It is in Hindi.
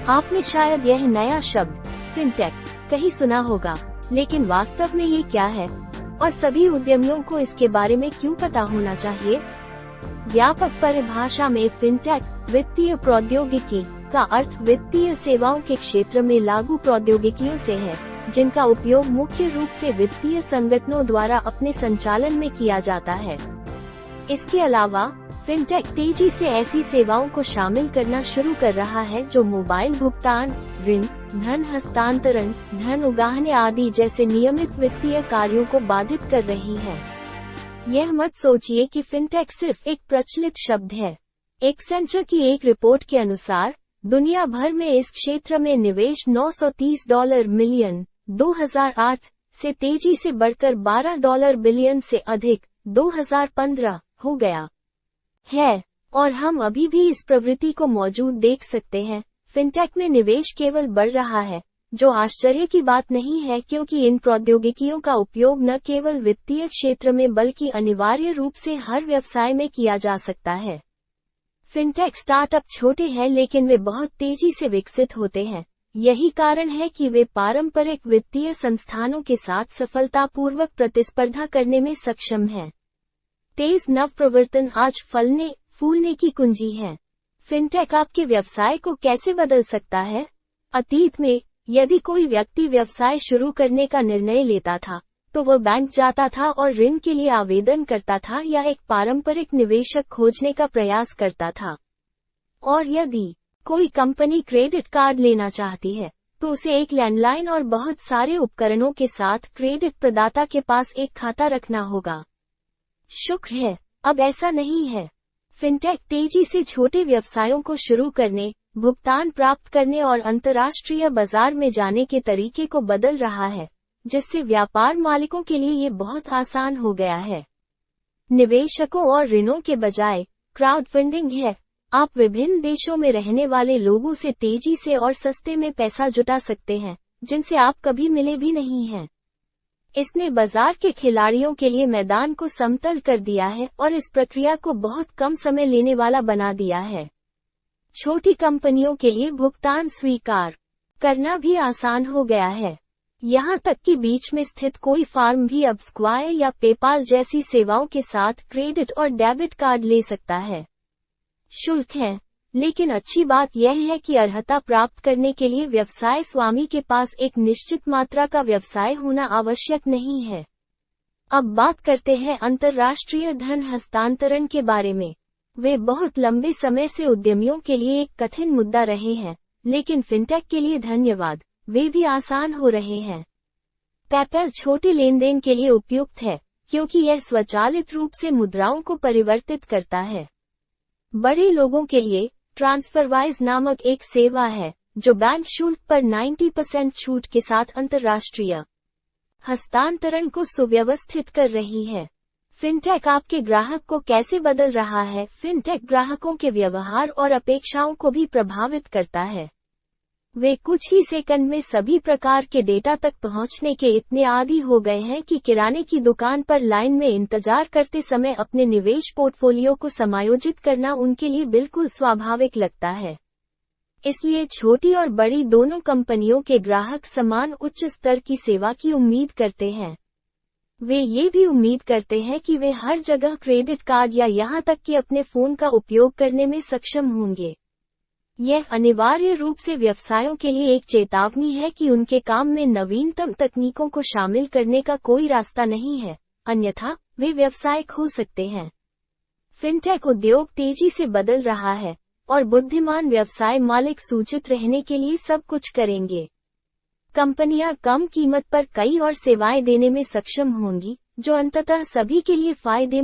आपने शायद यह नया शब्द फिनटेक कहीं सुना होगा, लेकिन वास्तव में ये क्या है और सभी उद्यमियों को इसके बारे में क्यों पता होना चाहिए? व्यापक परिभाषा में फिनटेक वित्तीय प्रौद्योगिकी का अर्थ वित्तीय सेवाओं के क्षेत्र में लागू प्रौद्योगिकियों से है, जिनका उपयोग मुख्य रूप से वित्तीय संगठनों द्वारा अपने संचालन में किया जाता है। इसके अलावा फिनटेक तेजी से ऐसी सेवाओं को शामिल करना शुरू कर रहा है जो मोबाइल भुगतान, ऋण, धन हस्तांतरण, धन उगाहने आदि जैसे नियमित वित्तीय कार्यों को बाधित कर रही है। यह मत सोचिए कि फिनटेक सिर्फ एक प्रचलित शब्द है। एक्सेंचर की एक रिपोर्ट के अनुसार दुनिया भर में इस क्षेत्र में निवेश $930 मिलियन 2008 से तेजी से बढ़कर $12 बिलियन से अधिक 2015 हो गया है, और हम अभी भी इस प्रवृत्ति को मौजूद देख सकते हैं। फिनटेक में निवेश केवल बढ़ रहा है, जो आश्चर्य की बात नहीं है, क्योंकि इन प्रौद्योगिकियों का उपयोग न केवल वित्तीय क्षेत्र में बल्कि अनिवार्य रूप से हर व्यवसाय में किया जा सकता है। फिनटेक स्टार्टअप छोटे हैं, लेकिन वे बहुत तेजी से विकसित होते हैं। यही कारण है कि वे पारंपरिक वित्तीय संस्थानों के साथ सफलतापूर्वक प्रतिस्पर्धा करने में सक्षम हैं। तेज नवप्रवर्तन आज फलने फूलने की कुंजी है। फिनटेक आपके व्यवसाय को कैसे बदल सकता है? अतीत में यदि कोई व्यक्ति व्यवसाय शुरू करने का निर्णय लेता था, तो वह बैंक जाता था और ऋण के लिए आवेदन करता था या एक पारंपरिक निवेशक खोजने का प्रयास करता था। और यदि कोई कंपनी क्रेडिट कार्ड लेना चाहती है, तो उसे एक लैंडलाइन और बहुत सारे उपकरणों के साथ क्रेडिट प्रदाता के पास एक खाता रखना होगा। शुक्र है, अब ऐसा नहीं है। फिनटेक तेजी से छोटे व्यवसायों को शुरू करने, भुगतान प्राप्त करने और अंतर्राष्ट्रीय बाजार में जाने के तरीके को बदल रहा है, जिससे व्यापार मालिकों के लिए ये बहुत आसान हो गया है। निवेशकों और ऋणों के बजाय क्राउडफंडिंग है। आप विभिन्न देशों में रहने वाले लोगों से तेजी से और सस्ते में पैसा जुटा सकते हैं, जिनसे आप कभी मिले भी नहीं हैं। इसने बाजार के खिलाड़ियों के लिए मैदान को समतल कर दिया है और इस प्रक्रिया को बहुत कम समय लेने वाला बना दिया है। छोटी कंपनियों के लिए भुगतान स्वीकार करना भी आसान हो गया है। यहाँ तक कि बीच में स्थित कोई फर्म भी अब स्क्वायर या पेपाल जैसी सेवाओं के साथ क्रेडिट और डेबिट कार्ड ले सकता है। शुल्क है, लेकिन अच्छी बात यह है कि अर्हता प्राप्त करने के लिए व्यवसाय स्वामी के पास एक निश्चित मात्रा का व्यवसाय होना आवश्यक नहीं है। अब बात करते हैं अंतर्राष्ट्रीय धन हस्तांतरण के बारे में। वे बहुत लंबे समय से उद्यमियों के लिए एक कठिन मुद्दा रहे हैं, लेकिन फिनटेक के लिए धन्यवाद, वे भी आसान हो रहे हैं। पेपैल छोटे लेनदेन के लिए उपयुक्त है, क्योंकि यह स्वचालित रूप से मुद्राओं को परिवर्तित करता है। बड़े लोगों के लिए ट्रांसफरवाइज नामक एक सेवा है, जो बैंक शुल्क पर 90% छूट के साथ अंतर्राष्ट्रीय हस्तांतरण को सुव्यवस्थित कर रही है। फिनटेक आपके ग्राहक को कैसे बदल रहा है? फिनटेक ग्राहकों के व्यवहार और अपेक्षाओं को भी प्रभावित करता है। वे कुछ ही सेकंड में सभी प्रकार के डेटा तक पहुंचने के इतने आदी हो गए हैं कि किराने की दुकान पर लाइन में इंतजार करते समय अपने निवेश पोर्टफोलियो को समायोजित करना उनके लिए बिल्कुल स्वाभाविक लगता है। इसलिए छोटी और बड़ी दोनों कंपनियों के ग्राहक समान उच्च स्तर की सेवा की उम्मीद करते हैं। वे ये भी उम्मीद करते हैं कि वे हर जगह क्रेडिट कार्ड या यहाँ तक कि अपने फोन का उपयोग करने में सक्षम होंगे। यह अनिवार्य रूप से व्यवसायों के लिए एक चेतावनी है कि उनके काम में नवीनतम तकनीकों को शामिल करने का कोई रास्ता नहीं है, अन्यथा वे व्यवसाय खो सकते हैं। फिनटेक उद्योग तेजी से बदल रहा है और बुद्धिमान व्यवसाय मालिक सूचित रहने के लिए सब कुछ करेंगे। कंपनियां कम कीमत पर कई और सेवाएं देने में सक्षम होंगी, जो अंततः सभी के लिए फायदेमंद